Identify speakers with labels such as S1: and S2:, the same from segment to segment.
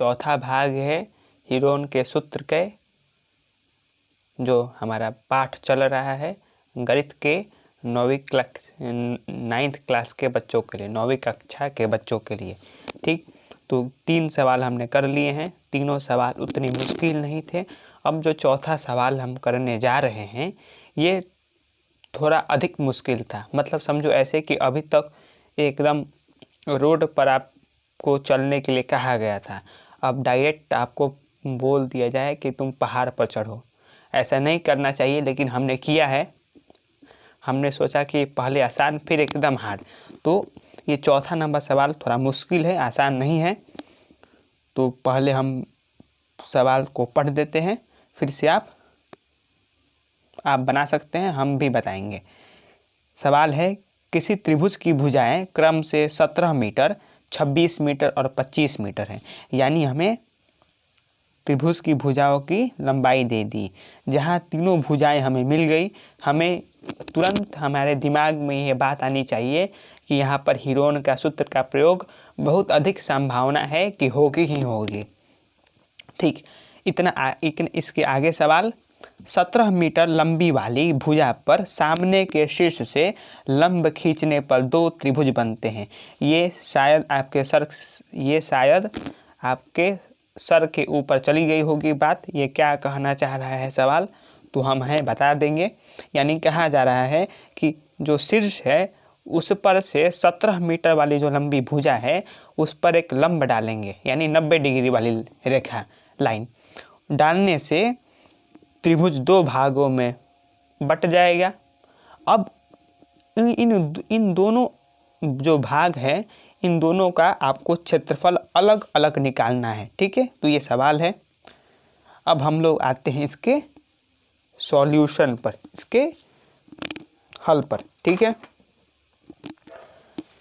S1: चौथा भाग है हीरोन के सूत्र के, जो हमारा पाठ चल रहा है गणित के 9वीं क्लास के बच्चों के लिए, 9वीं कक्षा के बच्चों के लिए। ठीक, तो 3 सवाल हमने कर लिए हैं, तीनों सवाल उतनी मुश्किल नहीं थे। अब जो चौथा सवाल हम करने जा रहे हैं ये थोड़ा अधिक मुश्किल था। मतलब समझो ऐसे कि अभी तक एकदम रोड पर आपको चलने के लिए कहा गया था, अब डायरेक्ट आपको बोल दिया जाए कि तुम पहाड़ पर चढ़ो। ऐसा नहीं करना चाहिए, लेकिन हमने किया है। हमने सोचा कि पहले आसान फिर एकदम हार्ड। तो ये चौथा नंबर सवाल थोड़ा मुश्किल है, आसान नहीं है। तो पहले हम सवाल को पढ़ देते हैं, फिर से आप बना सकते हैं, हम भी बताएंगे। सवाल है, किसी त्रिभुज की भुजाएं क्रम से 17 मीटर, 26 मीटर और 25 मीटर है। यानी हमें त्रिभुज की भुजाओं की लंबाई दे दी। जहाँ तीनों भुजाएं हमें मिल गई, हमें तुरंत हमारे दिमाग में ये बात आनी चाहिए कि यहाँ पर हीरोन का सूत्र का प्रयोग बहुत अधिक संभावना है कि होगी ही होगी। ठीक, इसके आगे सवाल, 17 मीटर लंबी वाली भुजा पर सामने के शीर्ष से लंब खींचने पर 2 त्रिभुज बनते हैं। ये शायद आपके सर के ऊपर चली गई होगी बात। ये क्या कहना चाह रहा है सवाल, तो हम बता देंगे। यानी कहा जा रहा है कि जो शीर्ष है उस पर से 17 मीटर वाली जो लंबी भुजा है उस पर एक लंब डालेंगे, यानी 90 डिग्री वाली रेखा लाइन डालने से त्रिभुज 2 भागों में बट जाएगा। अब इन दोनों जो भाग है, इन दोनों का आपको क्षेत्रफल अलग अलग निकालना है। ठीक है, तो ये सवाल है। अब हम लोग आते हैं इसके सॉल्यूशन पर, इसके हल पर। ठीक है,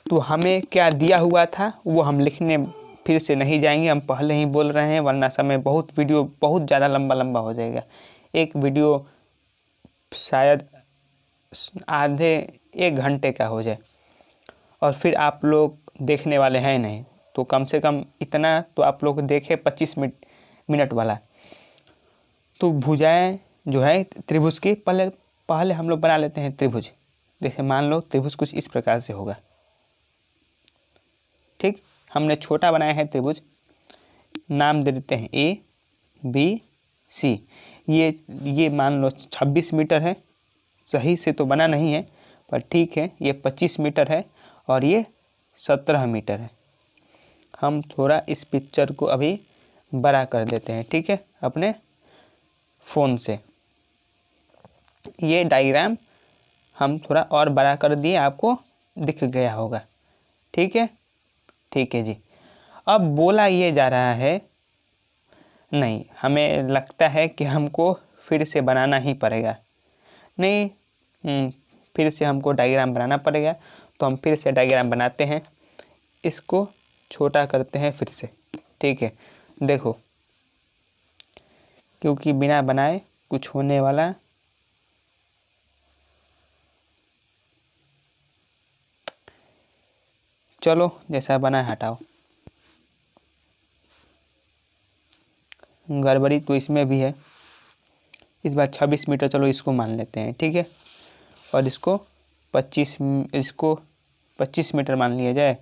S1: तो हमें क्या दिया हुआ था वो हम लिखने फिर से नहीं जाएंगे, हम पहले ही बोल रहे हैं, वरना समय वीडियो बहुत ज़्यादा लंबा हो जाएगा। एक वीडियो शायद आधे 1 घंटे का हो जाए और फिर आप लोग देखने वाले हैं नहीं, तो कम से कम इतना तो आप लोग देखें 25 मिनट वाला। तो भुजाएं जो है त्रिभुज की, पहले हम लोग बना लेते हैं त्रिभुज। जैसे मान लो त्रिभुज कुछ इस प्रकार से होगा। ठीक, हमने छोटा बनाया है त्रिभुज, नाम दे देते हैं A B C। ये मान लो 26 मीटर है, सही से तो बना नहीं है पर ठीक है। ये 25 मीटर है और ये 17 मीटर है। हम थोड़ा इस पिक्चर को अभी बड़ा कर देते हैं, ठीक है, अपने फ़ोन से। ये डायग्राम हम थोड़ा और बड़ा कर दिए, आपको दिख गया होगा। ठीक है, ठीक है जी। अब बोला ये जा रहा है, नहीं, हमें लगता है कि हमको फिर से बनाना ही पड़ेगा। नहीं, फिर से हमको डायग्राम बनाना पड़ेगा। तो हम फिर से डायग्राम बनाते हैं, इसको छोटा करते हैं फिर से। ठीक है, देखो, क्योंकि बिना बनाए कुछ होने वाला चलो जैसा बना हटाओ। गड़बड़ी तो इसमें भी है। इस बार 26 मीटर चलो इसको मान लेते हैं, ठीक है, और इसको 25 मीटर मान लिया जाए,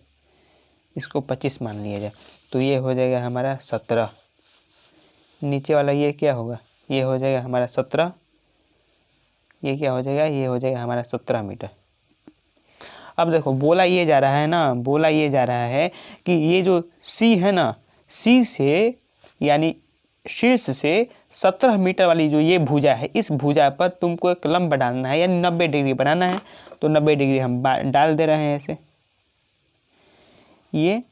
S1: इसको 25 मान लिया जाए। तो ये हो जाएगा हमारा 17। नीचे वाला ये क्या होगा, ये हो जाएगा हमारा 17। ये क्या हो जाएगा, ये हो जाएगा हमारा 17 मीटर। अब देखो, बोला ये जा रहा है ना, बोला ये जा रहा है कि ये जो C है ना, C से यानी शीर्ष से 17 मीटर वाली जो ये भुजा है, इस भुजा पर तुमको एक लंब डालना है, यानी 90 डिग्री बनाना है। तो 90 डिग्री हम डाल दे रहे हैं ऐसे। ये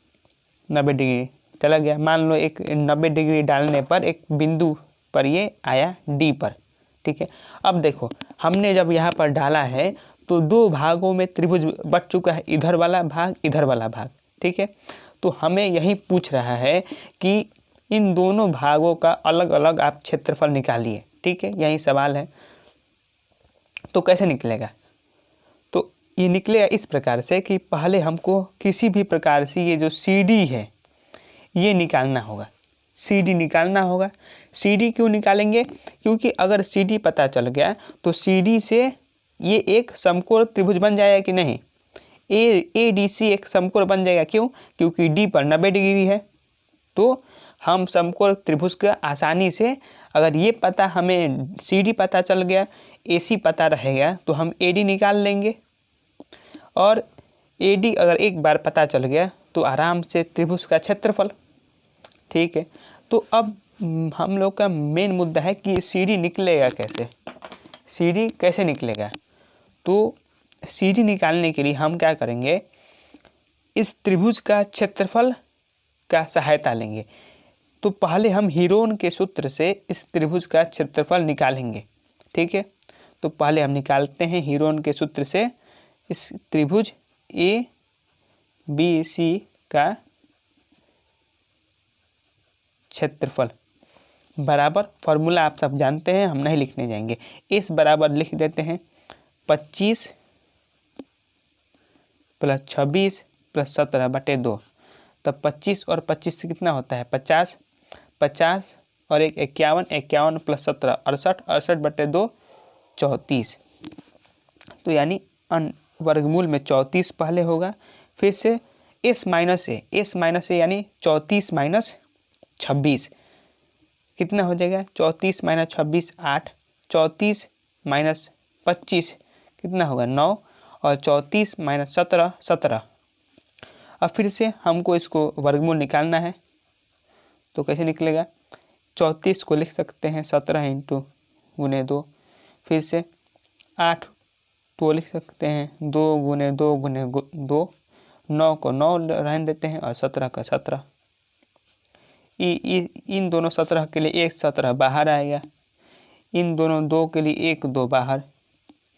S1: 90 डिग्री चला गया। मान लो एक 90 डिग्री डालने पर एक बिंदु पर ये आया D पर। ठीक है, अब देखो, हमने जब यहाँ पर डाला है तो 2 भागों में त्रिभुज बट चुका है, इधर वाला भाग, इधर वाला भाग। ठीक है, तो हमें यही पूछ रहा है कि इन दोनों भागों का अलग अलग आप क्षेत्रफल निकालिए। ठीक है, यही सवाल है। तो कैसे निकलेगा, तो ये निकलेगा इस प्रकार से कि पहले हमको किसी भी प्रकार से ये जो CD है ये निकालना होगा। CD निकालना होगा। CD क्यों निकालेंगे? क्योंकि अगर CD पता चल गया तो CD से ये एक समकोण त्रिभुज बन जाएगा कि नहीं, ADC एक समकोण बन जाएगा। क्यों? क्योंकि D पर 90 डिग्री है। तो हम समकोण त्रिभुज का आसानी से, अगर ये पता हमें CD पता चल गया, AC पता रहेगा तो हम AD निकाल लेंगे। और AD अगर एक बार पता चल गया तो आराम से त्रिभुज का क्षेत्रफल। ठीक है, तो अब हम लोग का मेन मुद्दा है कि CD निकलेगा कैसे, CD कैसे निकलेगा। तो CD निकालने के लिए हम क्या करेंगे, इस त्रिभुज का क्षेत्रफल का सहायता लेंगे। तो पहले हम हीरोन के सूत्र से इस त्रिभुज का क्षेत्रफल निकालेंगे। ठीक है, तो पहले हम निकालते हैं हीरोन के सूत्र से इस त्रिभुज ABC का क्षेत्रफल बराबर, फॉर्मूला आप सब जानते हैं, हम नहीं लिखने जाएंगे। इस बराबर लिख देते हैं 25 + 26 + 17/2। तब 25 और 25 से कितना होता है 50, 50 और 1 51, 51 + 17 68, 68/2 34। तो यानी वर्गमूल में 34 पहले होगा, फिर से S माइनस ए यानी 34 - 26 कितना हो जाएगा, 34 - 26 8, 34 - 25 कितना होगा 9, और 34 - 17 17। अब फिर से हमको इसको वर्गमूल निकालना है, तो कैसे निकलेगा, 34 को लिख सकते हैं 17 × 2, फिर से 8 तो लिख सकते हैं 2 × 2 × 2, 9 को 9 रहने देते हैं और 17 का 17। इन दोनों 17 के लिए एक 17 बाहर आएगा, इन दोनों 2 के लिए 1 2 बाहर,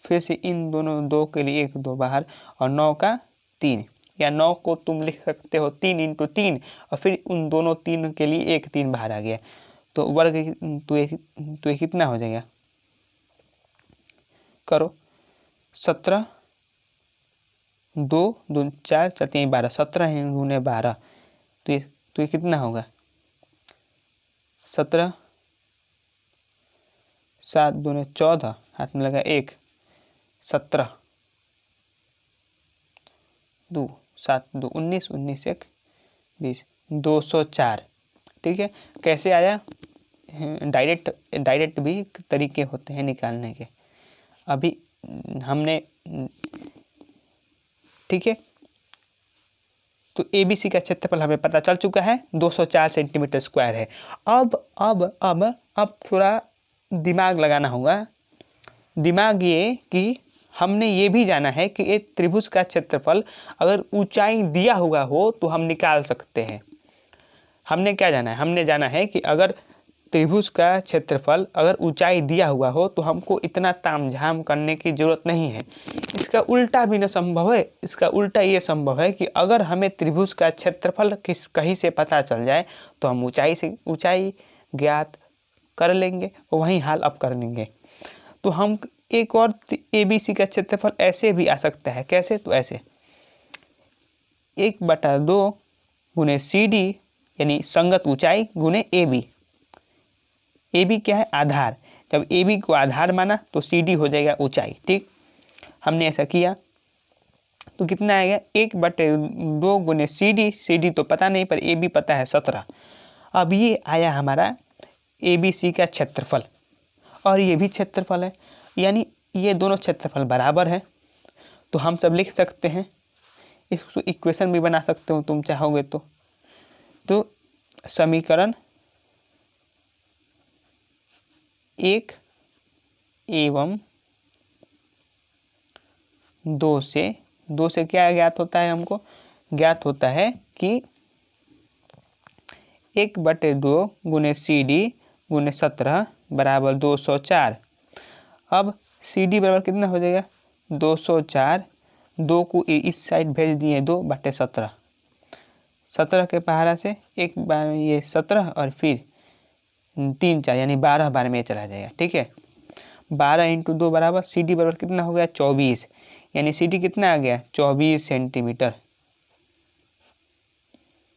S1: फिर से इन दोनों 2 के लिए 1 2 बाहर, और 9 का 3, या 9 को तुम लिख सकते हो 3 × 3, और फिर उन दोनों 3 के लिए 1 3 बाहर आ गया। तो वर्ग तो ये कितना हो जाएगा, करो 17 2 2 4 4 12, 17 × 12, तो ये कितना होगा 17 7 2 14, हाथ में लगा 1 17 2 7 2 19 19 1 20 204। ठीक है, कैसे आया, डायरेक्ट भी तरीके होते हैं निकालने के, अभी हमने, ठीक है। तो ABC का क्षेत्रफल हमें पता चल चुका है 204 सेंटीमीटर स्क्वायर है। अब थोड़ा दिमाग लगाना होगा। दिमाग ये कि हमने ये भी जाना है कि एक त्रिभुज का क्षेत्रफल अगर ऊंचाई दिया हुआ हो तो हम निकाल सकते हैं। हमने क्या जाना है, हमने जाना है कि अगर त्रिभुज का क्षेत्रफल अगर ऊंचाई दिया हुआ हो तो हमको इतना तामझाम करने की ज़रूरत नहीं है। इसका उल्टा भी न संभव है, इसका उल्टा ये संभव है कि अगर हमें त्रिभुज का क्षेत्रफल कहीं से पता चल जाए तो हम ऊंचाई ज्ञात कर लेंगे, वहीं हाल अब कर लेंगे। तो हम एक और ABC का क्षेत्रफल ऐसे भी आ सकता है, कैसे, तो ऐसे 1/2 × CD यानी संगत ऊंचाई × AB। AB क्या है, आधार। जब AB को आधार माना तो CD हो जाएगा ऊंचाई। ठीक, हमने ऐसा किया तो कितना आएगा 1/2 × CD तो पता नहीं, पर AB पता है 17। अब ये आया हमारा ABC का क्षेत्रफल, और ये भी क्षेत्रफल है, यानी ये दोनों क्षेत्रफल बराबर है। तो हम सब लिख सकते हैं, इसको इक्वेशन भी बना सकते हो तुम चाहोगे तो समीकरण 1 एवं 2 से क्या ज्ञात होता है, हमको ज्ञात होता है कि 1/2 × CD × 17 बराबर 204। अब CD बराबर कितना हो जाएगा 204, 2 को इस साइड भेज दिए 2/17, 17 के पहाड़ा से एक बार ये 17 और फिर 3 4 यानी 12 बार में चला जाएगा। ठीक है, 12 × 2 बराबर CD बराबर कितना हो गया 24, यानी CD कितना आ गया 24 सेंटीमीटर,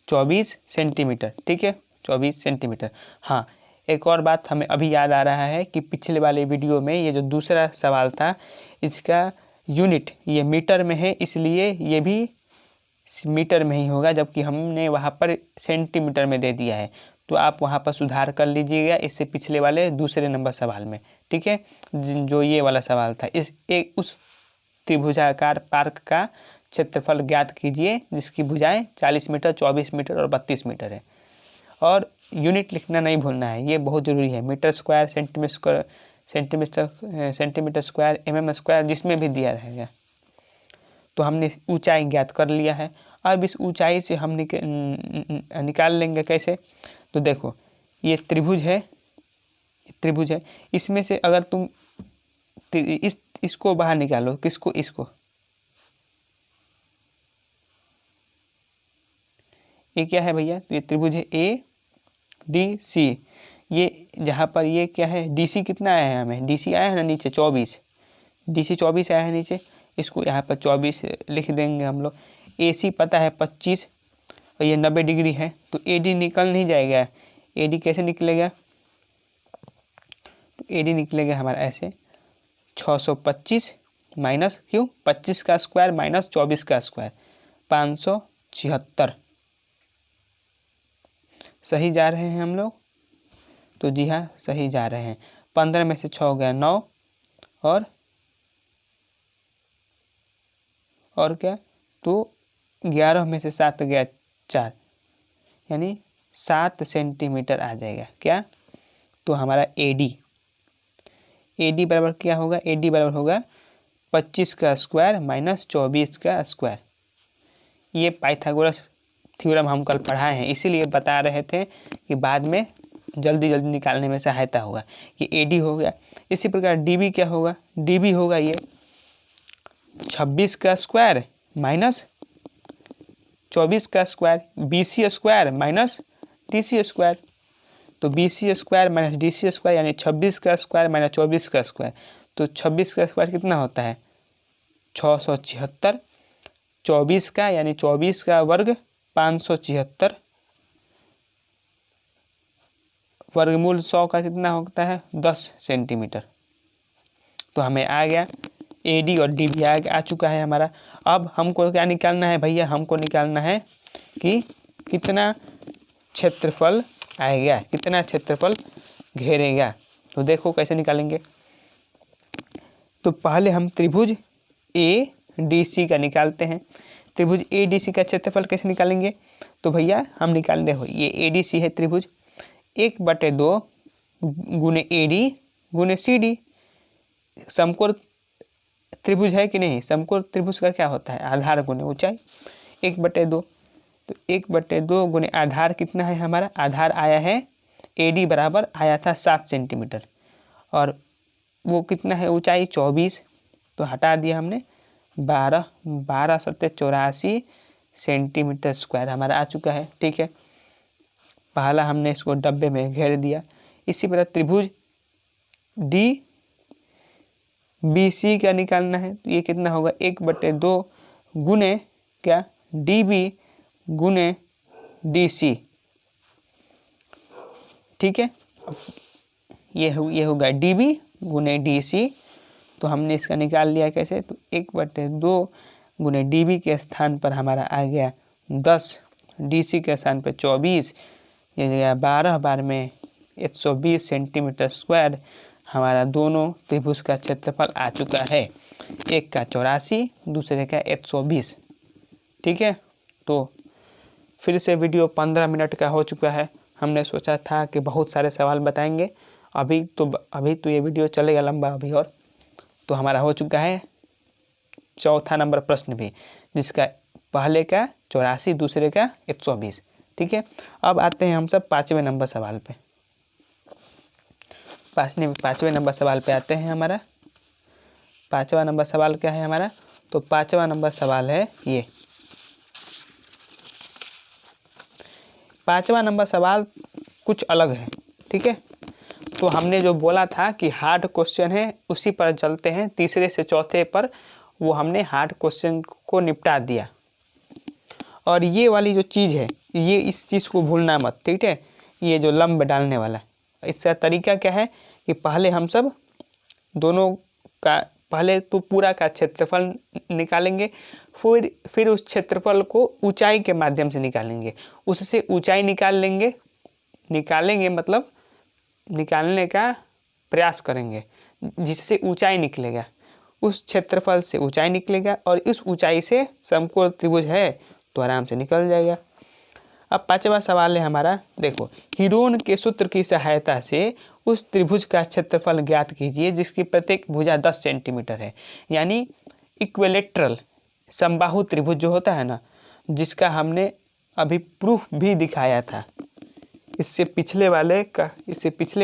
S1: 24 सेंटीमीटर। ठीक है, 24 सेंटीमीटर। हाँ, एक और बात हमें अभी याद आ रहा है कि पिछले वाले वीडियो में ये जो दूसरा सवाल था इसका यूनिट ये मीटर में है, इसलिए ये भी मीटर में ही होगा, जबकि हमने वहाँ पर सेंटीमीटर में दे दिया है। तो आप वहाँ पर सुधार कर लीजिएगा इससे पिछले वाले दूसरे नंबर सवाल में, ठीक है। जो ये वाला सवाल था उस त्रिभुजाकार पार्क का क्षेत्रफल ज्ञात कीजिए जिसकी भुजाएं 40 मीटर, 24 मीटर और 32 मीटर है। और यूनिट लिखना नहीं भूलना है, ये बहुत ज़रूरी है। Metre square, centimetre square, mm square, जिसमें भी दिया रहेगा। तो हमने ऊंचाई ज्ञात कर लिया है। अब इस ऊंचाई से हम निकाल लेंगे कैसे। तो देखो ये त्रिभुज है, इसमें से अगर तुम इसको बाहर निकालो, किसको, इसको, ये क्या है भैया, तो ये त्रिभुज है ADC। ये जहाँ पर ये क्या है, DC कितना आया है हमें, DC आया है ना नीचे 24, DC 24 आया है नीचे, इसको यहाँ पर 24 लिख देंगे हम लोग। AC पता है 25 और ये 90 डिग्री है, तो AD निकल नहीं जाएगा। AD कैसे निकलेगा, तो AD निकलेगा हमारा ऐसे 625 माइनस क्यों 25 का स्क्वायर माइनस 24 का स्क्वायर 576। सही जा रहे हैं हम लोग, तो जी हाँ सही जा रहे हैं। 15 में से 6 हो गया 9 और क्या, तो 11 में से 7 गया 4, यानी 7 सेंटीमीटर आ जाएगा क्या। तो हमारा AD बराबर क्या होगा, AD बराबर होगा 25 का स्क्वायर माइनस 24 का स्क्वायर। ये पाइथागोरस थ्योरम हम कल पढ़ाए हैं, इसीलिए बता रहे थे कि बाद में जल्दी निकालने में सहायता होगा। कि AD हो गया। इसी प्रकार DB क्या होगा, DB होगा ये 26 का स्क्वायर माइनस 24 का square, BC square minus DC square. तो BC square minus DC square यानी 26 का स्क्वायर माइनस 24 का स्क्वायर। तो 26 का स्क्वायर कितना होता है 676, 24 का यानी 24 का वर्ग 576, वर्गमूल 100 का कितना होता है 10 सेंटीमीटर। तो हमें आ गया AD और DB आ चुका है हमारा। अब हमको क्या निकालना है भैया, हमको निकालना है कि कितना क्षेत्रफल आएगा, कितना क्षेत्रफल घेरेगा। तो देखो कैसे निकालेंगे। तो पहले हम त्रिभुज ADC का निकालते हैं। त्रिभुज ADC का क्षेत्रफल कैसे निकालेंगे, तो भैया हम निकालने हो ये ADC है त्रिभुज 1/2 गुने AD गुने CD। समकोण त्रिभुज है कि नहीं, समकोण त्रिभुज का क्या होता है आधार गुने ऊंचाई 1/2। तो 1/2 गुने आधार कितना है हमारा, आधार आया है AD बराबर आया था 7 सेंटीमीटर और वो कितना है ऊंचाई 24। तो हटा दिया हमने 12 सत्ते 84 सेंटीमीटर स्क्वायर हमारा आ चुका है, ठीक है। पहला हमने इसको डब्बे में घेर दिया। इसी प्रकार त्रिभुज DBC का निकालना है, तो ये कितना होगा 1/2 गुने क्या DB गुने DC, ठीक है। ये होगा DB गुने DC। तो हमने इसका निकाल लिया कैसे, तो 1/2 गुने DB के स्थान पर हमारा आ गया 10, DC के स्थान पर 24, ये गया 12 बार में 120 सेंटीमीटर स्क्वायर। हमारा दोनों त्रिभुज का क्षेत्रफल आ चुका है, एक का 84 दूसरे का 120, ठीक है। तो फिर से वीडियो 15 मिनट का हो चुका है। हमने सोचा था कि बहुत सारे सवाल बताएंगे, अभी तो ये वीडियो चलेगा लंबा अभी और। तो हमारा हो चुका है चौथा नंबर प्रश्न भी, जिसका पहले का 84 दूसरे का 120, ठीक है। अब आते हैं हम सब 5वें नंबर सवाल पे। 5वें नंबर सवाल पे आते हैं। हमारा 5वां नंबर सवाल क्या है हमारा, तो 5वां नंबर सवाल है ये। 5वां नंबर सवाल कुछ अलग है, ठीक है। तो हमने जो बोला था कि हार्ड क्वेश्चन है उसी पर चलते हैं, तीसरे से चौथे पर वो हमने हार्ड क्वेश्चन को निपटा दिया। और ये वाली जो चीज़ है ये इस चीज़ को भूलना मत, ठीक है। ये जो लंब डालने वाला, इसका तरीका क्या है कि पहले हम सब दोनों का पहले तो पूरा का क्षेत्रफल निकालेंगे, फिर उस क्षेत्रफल को ऊंचाई के माध्यम से निकालेंगे, उससे ऊंचाई निकालेंगे मतलब निकालने का प्रयास करेंगे, जिससे ऊंचाई निकलेगा, उस क्षेत्रफल से ऊंचाई निकलेगा और इस ऊंचाई से समकोण त्रिभुज है तो आराम से निकल जाएगा। अब पांचवा सवाल है हमारा, देखो, हीरोन के सूत्र की सहायता से उस त्रिभुज का क्षेत्रफल ज्ञात कीजिए जिसकी प्रत्येक भुजा 10 सेंटीमीटर है। यानी इक्विलेटरल समबाहु त्रिभुज जो होता है ना, जिसका हमने अभी प्रूफ भी दिखाया था, इससे पिछले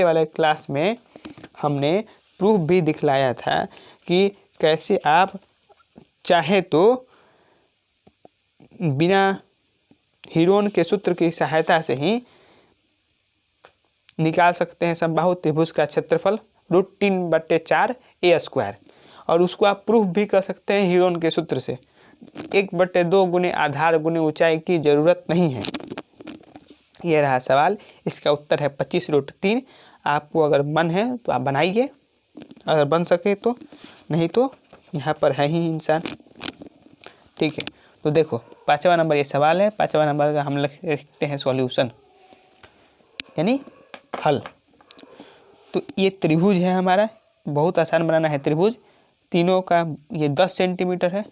S1: वाले क्लास में हमने प्रूफ भी दिखलाया था कि कैसे आप चाहे तो बिना हीरोन के सूत्र की सहायता से ही निकाल सकते हैं समबाहु त्रिभुज का क्षेत्रफल √3/4 a², और उसको आप प्रूफ भी कर सकते हैं हीरोन के सूत्र से। 1/2 गुने आधार गुने ऊंचाई की जरूरत नहीं है। ये रहा सवाल, इसका उत्तर है 25√3। आपको अगर मन है तो आप बनाइए, अगर बन सके तो, नहीं तो यहाँ पर है ही इंसान। ठीक है, तो देखो पांचवा नंबर ये सवाल है। पांचवा नंबर का हम लिखते हैं सॉल्यूशन यानी हल। तो ये त्रिभुज है हमारा, बहुत आसान बनाना है त्रिभुज। तीनों का ये 10 सेंटीमीटर है,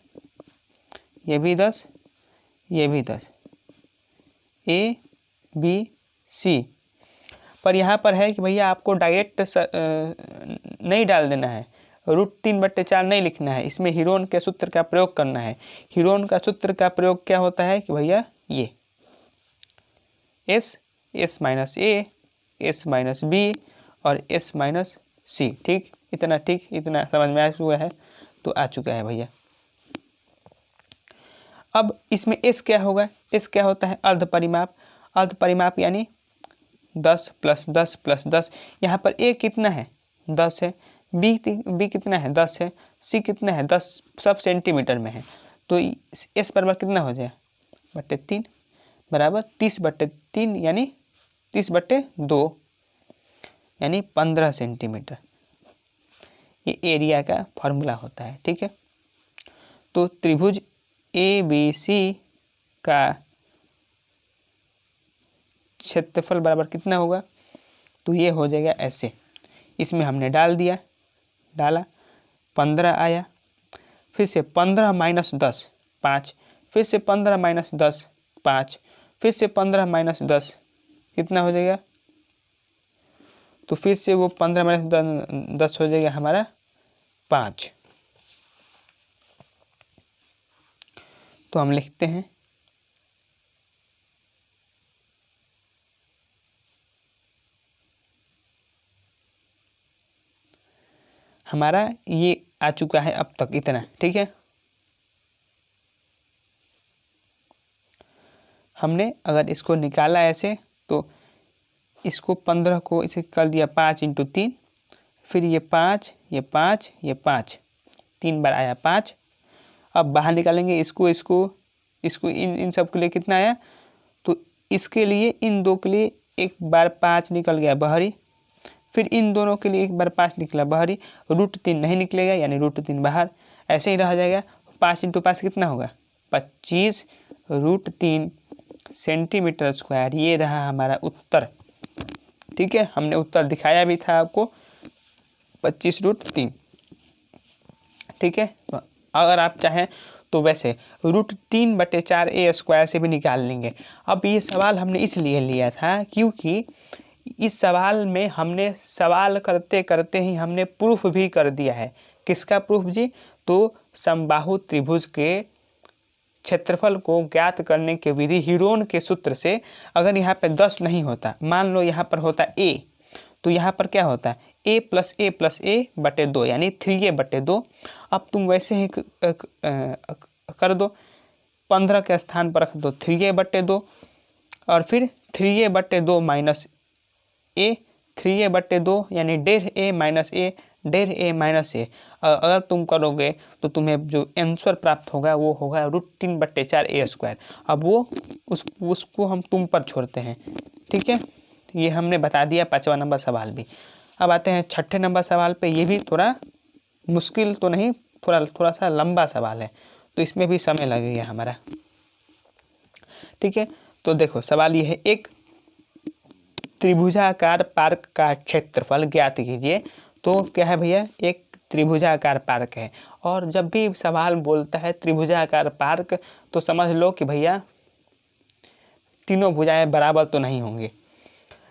S1: ये भी 10, ये भी 10, ए बी सी। पर यहाँ पर है कि भैया आपको डायरेक्ट नहीं डाल देना है, √3/4 नहीं लिखना है, इसमें हीरोन के सूत्र का प्रयोग करना है। हीरोन का सूत्र का प्रयोग क्या होता है कि भैया ये S minus A, S minus B और S माइनस C। ठीक, इतना समझ में आ चुका है, तो आ चुका है भैया। अब इसमें S क्या होगा, S क्या होता है, अर्ध परिमाप यानी 10 + 10 + 10। यहाँ पर A कितना है, 10 है, B कितना है, 10 है, C कितना है, 10, सब सेंटीमीटर में है, तो S बराबर कितना हो जाए, 3 बराबर 30/3 यानी 30/2 यानी 15 सेंटीमीटर। ये एरिया का फॉर्मूला होता है। ठीक है, तो त्रिभुज ABC का क्षेत्रफल बराबर कितना होगा, तो ये हो जाएगा ऐसे। इसमें हमने डाला 15 आया, फिर से 15 - 10 5, फिर से 15 - 10 5, फिर से 15 - 10 कितना हो जाएगा, तो फिर से वो 15 - 10 हो जाएगा हमारा 5। तो हम लिखते हैं हमारा ये आ चुका है अब तक इतना। ठीक है, हमने अगर इसको निकाला ऐसे तो इसको 15 को इसे कर दिया 5 × 3, फिर ये 5, ये 5, ये 5, 3 बार आया 5। अब बाहर निकालेंगे इसको इन सब के लिए कितना आया, तो इसके लिए इन दो के लिए एक बार 5 निकल गया बाहरी, फिर इन दोनों के लिए एक बार 5 निकला बाहरी, √3 नहीं निकलेगा यानी √3 बाहर, ऐसे ही रह जाएगा। 5 × 5 कितना होगा, 25 √3 सेंटीमीटर स्क्वायर। ये रहा हमारा उत्तर। ठीक है, हमने उत्तर दिखाया भी था आपको, 25√3। ठीक है, तो अगर आप चाहें तो वैसे √3/4 a² से भी निकाल लेंगे। अब ये सवाल हमने इसलिए लिया था क्योंकि इस सवाल में हमने सवाल करते करते ही हमने प्रूफ भी कर दिया है। किसका प्रूफ जी, तो समबाहु त्रिभुज के क्षेत्रफल को ज्ञात करने के विधि हीरोन के सूत्र से। अगर यहाँ पे 10 नहीं होता, मान लो यहाँ पर होता A, तो यहाँ पर क्या होता है, A + A + A/2 यानी 3a/2। अब तुम वैसे ही कर दो, 15 के स्थान पर रख दो 3a/2 और फिर 3a/2 - a, 3a/2 यानी 1.5a - a, 1.5a - a। अगर तुम करोगे तो तुम्हें जो आंसर प्राप्त होगा वो होगा √3/4 a²। अब वो उसको हम तुम पर छोड़ते हैं। ठीक है, ये हमने बता दिया 5वां नंबर सवाल भी। अब आते हैं 6ठे नंबर सवाल पे। ये भी थोड़ा मुश्किल तो नहीं, थोड़ा सा लंबा सवाल है, तो इसमें भी समय लगेगा हमारा। ठीक है, तो देखो सवाल ये है, एक त्रिभुजाकार पार्क का क्षेत्रफल ज्ञात कीजिए। तो क्या है भैया, एक त्रिभुजाकार पार्क है, और जब भी सवाल बोलता है त्रिभुजाकार पार्क तो समझ लो कि भैया तीनों भुजाएं बराबर तो नहीं होंगे।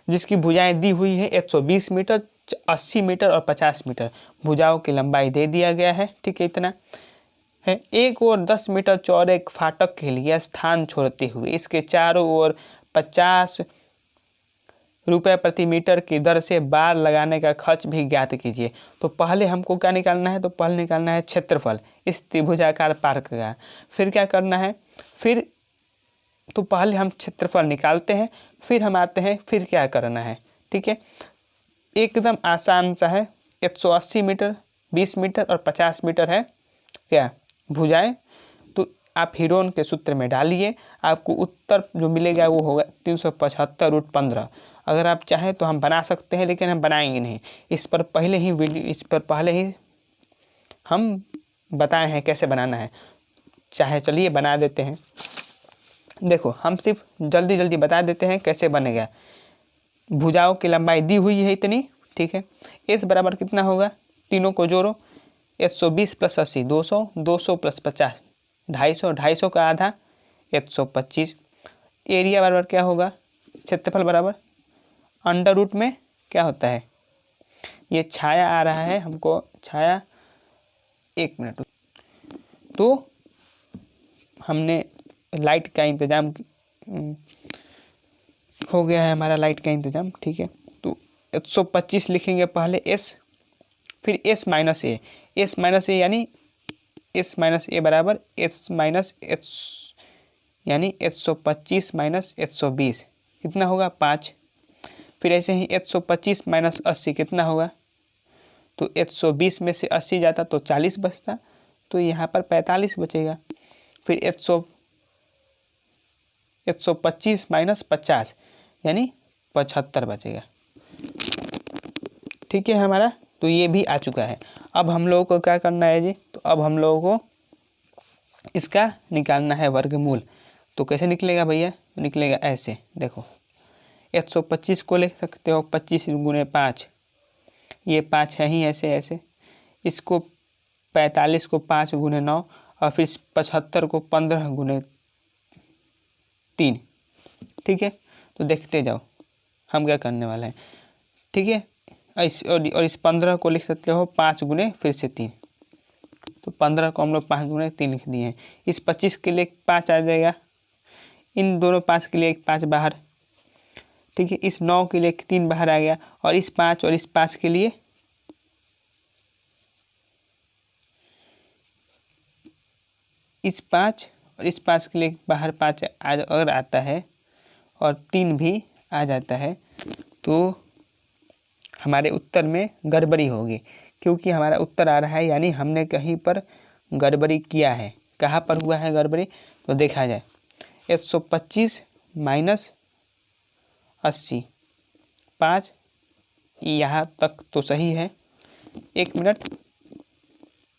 S1: जिसकी भुजाएं दी हुई है 120 मीटर, 80 मीटर और 50 मीटर भुजाओं की लंबाई दे दिया गया है। ठीक है, इतना है। एक और 10 मीटर चौड़े एक फाटक के लिए स्थान छोड़ते हुए इसके चारों ओर 50 रुपये प्रति मीटर की दर से बार लगाने का खर्च भी ज्ञात कीजिए। तो पहले हमको क्या निकालना है, तो पहले निकालना है क्षेत्रफल इस त्रिभुजाकार पार्क का। फिर क्या करना है, फिर तो पहले हम क्षेत्रफल निकालते हैं, फिर हम आते हैं फिर क्या करना है। ठीक है, एकदम आसान सा है। 180 मीटर, 20 मीटर और 50 मीटर है क्या भुजाएं। तो आप हीरोन के सूत्र में डालिए, आपको उत्तर जो मिलेगा वो होगा 375√15। अगर आप चाहें तो हम बना सकते हैं, लेकिन हम बनाएंगे नहीं। इस पर पहले ही हम बताए हैं कैसे बनाना है, चाहे चलिए बना देते हैं। देखो हम सिर्फ जल्दी जल्दी बता देते हैं कैसे बनेगा। भुजाओं की लंबाई दी हुई है इतनी। ठीक है, एस बराबर कितना होगा, तीनों को जोड़ो, 120 + 80 200, 200 + 50 250, 250 का आधा 125। एरिया बराबर क्या होगा, क्षेत्रफल बराबर अंडर रूट में क्या होता है, ये छाया आ रहा है हमको, छाया, 1 मिनट। तो हमने लाइट का इंतज़ाम हो गया है, हमारा लाइट का इंतज़ाम। ठीक है, तो 125 लिखेंगे पहले एस, फिर एस माइनस ए, एस माइनस ए यानी एस माइनस ए बराबर एस माइनस एस, यानी 125 - 120 कितना होगा 5। फिर ऐसे ही 125 - 80 कितना होगा, तो 120 में से 80 जाता तो 40 बचता, तो यहाँ पर 45 बचेगा। फिर 125 - 50 यानी 75 बचेगा। ठीक है हमारा, तो ये भी आ चुका है। अब हम लोगों को क्या करना है जी, तो अब हम लोगों को इसका निकालना है वर्गमूल। तो कैसे निकलेगा भैया, निकलेगा ऐसे, देखो 125 को लिख सकते हो 25 × 5, ये 5 है ही ऐसे ऐसे। इसको 45 को 5 × 9 और फिर 75 को 15 × 3। ठीक है, तो देखते जाओ हम क्या करने वाले हैं। ठीक है, और इस 15 को लिख सकते हो 5 × फिर से 3, तो 15 को हम लोग 5 × 3 लिख दिए हैं। इस 25 के लिए 5 आ जाएगा, इन दोनों 5 के लिए एक 5 बाहर। ठीक है, इस 9 के लिए 3 बाहर आ गया, और इस 5 और इस 5 के लिए इस 5 और इस 5 के लिए बाहर 5 अगर आता है और 3 भी आ जाता है, तो हमारे उत्तर में गड़बड़ी होगी, क्योंकि हमारा उत्तर आ रहा है यानी हमने कहीं पर गड़बड़ी किया है। कहाँ पर हुआ है गड़बड़ी, तो देखा जाए 125 - 80 5, यहाँ तक तो सही है। 1 मिनट।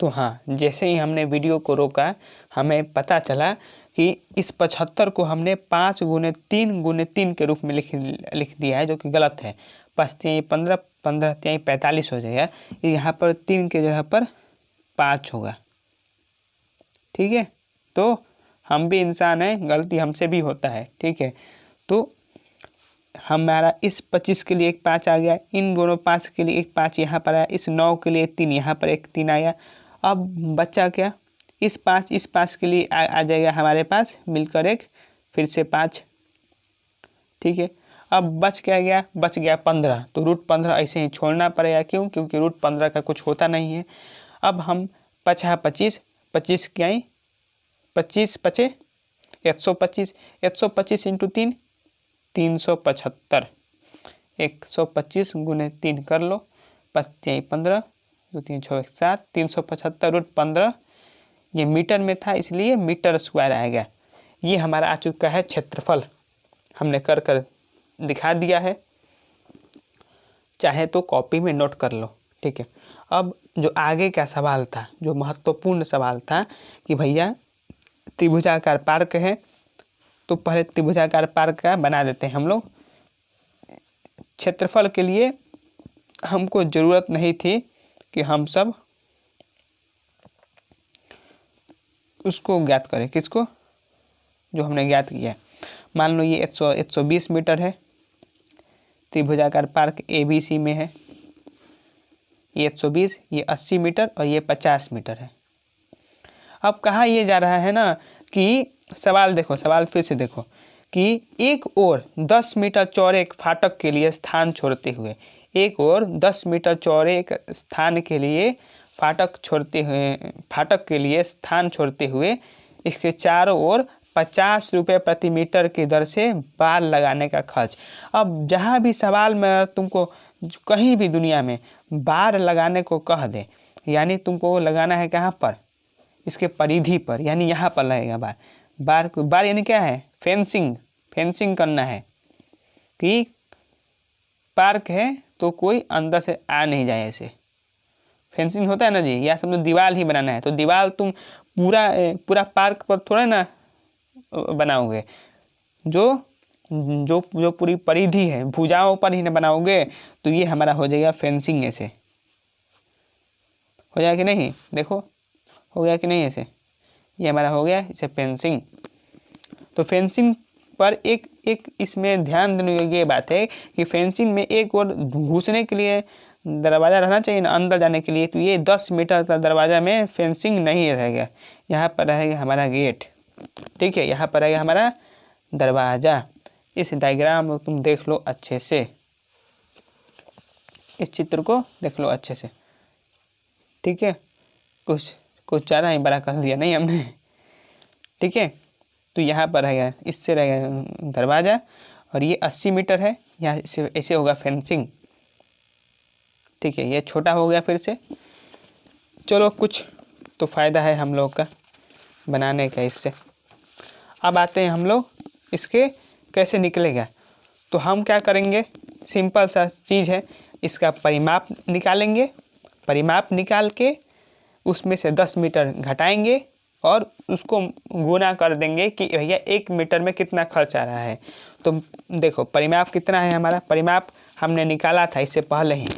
S1: तो हाँ, जैसे ही हमने वीडियो को रोका हमें पता चला कि इस 75 को हमने 5 × 3 × 3 के रूप में लिख दिया है, जो कि गलत है। 5 × 3 = 15, 15 × 3 = 45 हो जाएगा। यहाँ पर 3 के जगह पर 5 होगा। ठीक है, तो हम भी इंसान हैं, गलती हमसे भी होता है। ठीक है, तो हमारा इस 25 के लिए एक 5 आ गया, इन दोनों 5 के लिए एक 5 यहाँ पर आया, इस 9 के लिए 3 यहाँ पर एक 3 आया। अब बचा क्या, इस 5 के लिए आ जाएगा हमारे पास मिलकर एक फिर से 5। ठीक है, अब बच गया 15, तो √15 ऐसे ही छोड़ना पड़ेगा। क्यों, क्योंकि √15 का कुछ होता नहीं है। अब हम 25 क्या आई, 25 × 125, 125 × 3 375, 125 × 3 कर लो, 5 × 15, 2 3 6 7, 375 √15। ये मीटर में था इसलिए मीटर स्क्वायर आएगा। ये हमारा आ चुका है क्षेत्रफल, हमने कर दिखा दिया है। चाहे तो कॉपी में नोट कर लो, ठीक है। अब जो आगे का सवाल था, जो महत्वपूर्ण सवाल था कि भैया त्रिभुजाकार पार्क है, तो पहले त्रिभुजाकार पार्क का बना देते हैं हम लोग। क्षेत्रफल के लिए हमको ज़रूरत नहीं थी कि हम सब उसको ज्ञात करें, किसको, जो हमने ज्ञात किया है। मान लो ये 120 मीटर है, त्रिभुजाकार पार्क ABC में है, ये 120, ये 80 मीटर और ये 50 मीटर है। अब कहा ये जा रहा है ना कि सवाल देखो, सवाल फिर से देखो कि एक और 10 मीटर चौड़े एक फाटक के लिए स्थान छोड़ते हुए, एक और 10 मीटर चौड़े एक स्थान के लिए फाटक के लिए स्थान छोड़ते हुए इसके चारों ओर 50 रुपये प्रति मीटर की दर से बार लगाने का खर्च। अब जहाँ भी सवाल में तुमको कहीं भी दुनिया में बार लगाने को कह दे, यानी तुमको लगाना है कहाँ पर, इसके परिधि पर, यानी यहाँ पर लगेगा बार। बार यानी क्या है, फेंसिंग करना है कि पार्क है तो कोई अंदर से आ नहीं जाए, ऐसे फेंसिंग होता है ना जी। या समझो दीवार ही बनाना है, तो दीवार तुम पूरा पार्क पर थोड़ा ना बनाओगे, जो पूरी परिधि है भुजाओं पर ही ना बनाओगे, तो ये हमारा हो जाएगा फेंसिंग। ऐसे हो जाएगा कि नहीं, देखो हो गया कि नहीं, ऐसे ये हमारा हो गया, इसे फेंसिंग। तो फेंसिंग पर एक इसमें ध्यान देने योग्य ये बात है कि फेंसिंग में एक और घुसने के लिए दरवाज़ा रहना चाहिए ना, अंदर जाने के लिए। तो ये 10 मीटर का दरवाज़ा में फेंसिंग नहीं रहेगा, यहाँ पर रहेगा हमारा गेट, ठीक है, यहाँ पर रहेगा हमारा दरवाज़ा। इस डायग्राम को तुम देख लो अच्छे से, इस चित्र को देख लो अच्छे से, ठीक है। कुछ ज़्यादा ही बड़ा कर दिया नहीं हमने, ठीक है। तो यहाँ पर रहेगा, इससे रहेगा दरवाज़ा, और ये 80 मीटर है, यहाँ ऐसे होगा फेंसिंग, ठीक है। ये छोटा हो गया फिर से, चलो कुछ तो फ़ायदा है हम लोग का बनाने का इससे। अब आते हैं हम लोग इसके कैसे निकलेगा। तो हम क्या करेंगे, सिंपल सा चीज़ है, इसका परिमाप निकालेंगे, परिमाप निकाल के उसमें से 10 मीटर घटाएंगे और उसको गुना कर देंगे कि भैया 1 मीटर में कितना खर्च आ रहा है। तो देखो परिमाप कितना है हमारा, परिमाप हमने निकाला था इससे पहले ही।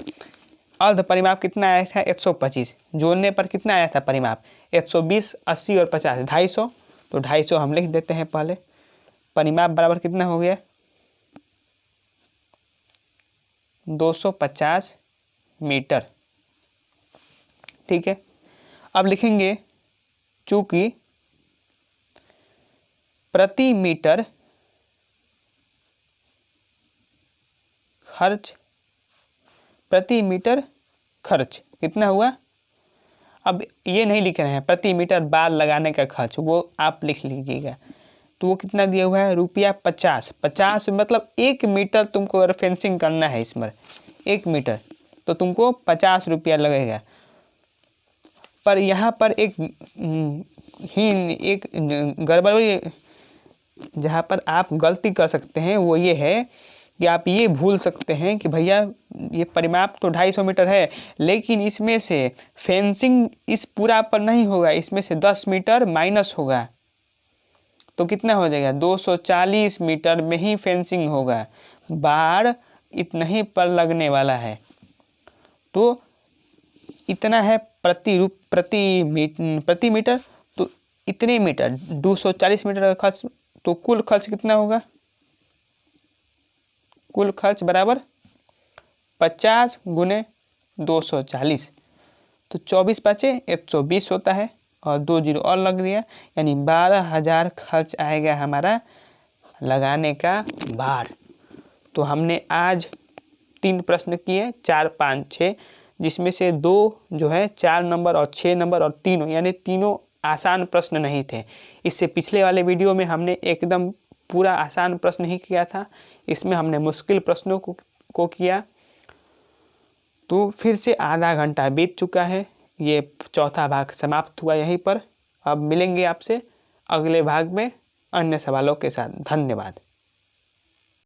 S1: अर्ध परिमाप कितना आया था, 125। जोड़ने पर कितना आया था परिमाप, 120, 80 और 50, 250। तो 250 हम लिख देते हैं पहले। परिमाप बराबर कितना हो गया, 250 मीटर, ठीक है। अब लिखेंगे चूंकि प्रति मीटर खर्च कितना हुआ। अब ये नहीं लिख रहे हैं प्रति मीटर बार लगाने का खर्च, वो आप लिख लीजिएगा। तो वो कितना दिया हुआ है, ₹50 मतलब 1 मीटर तुमको अगर फेंसिंग करना है इसमें 1 मीटर, तो तुमको 50 रुपया लगेगा। पर यहाँ पर एक गड़बड़ी, जहाँ पर आप गलती कर सकते हैं वो ये है कि आप ये भूल सकते हैं कि भैया ये परिमाप तो 250 मीटर है, लेकिन इसमें से फेंसिंग इस पूरा पर नहीं होगा, इसमें से 10 मीटर माइनस होगा। तो कितना हो जाएगा, 240 मीटर में ही फेंसिंग होगा, बार इतना ही पर लगने वाला है। तो इतना है प्रति मीटर, तो इतने मीटर 240 मीटर का खर्च। तो कुल खर्च कितना होगा, कुल खर्च बराबर 50 गुने 240, तो 24 बचे 120 होता है, और 2 जीरो और लग दिया, यानी 12,000 खर्च आएगा हमारा लगाने का बार। तो हमने आज 3 प्रश्न किए, 4, 5, 6, जिसमें से 2 जो है 4 नंबर और 6 नंबर और तीनों, यानी तीनों आसान प्रश्न नहीं थे। इससे पिछले वाले वीडियो में हमने एकदम पूरा आसान प्रश्न ही किया था, इसमें हमने मुश्किल प्रश्नों को किया। तो फिर से आधा घंटा बीत चुका है, ये चौथा भाग समाप्त हुआ यहीं पर। अब मिलेंगे आपसे अगले भाग में अन्य सवालों के साथ। धन्यवाद।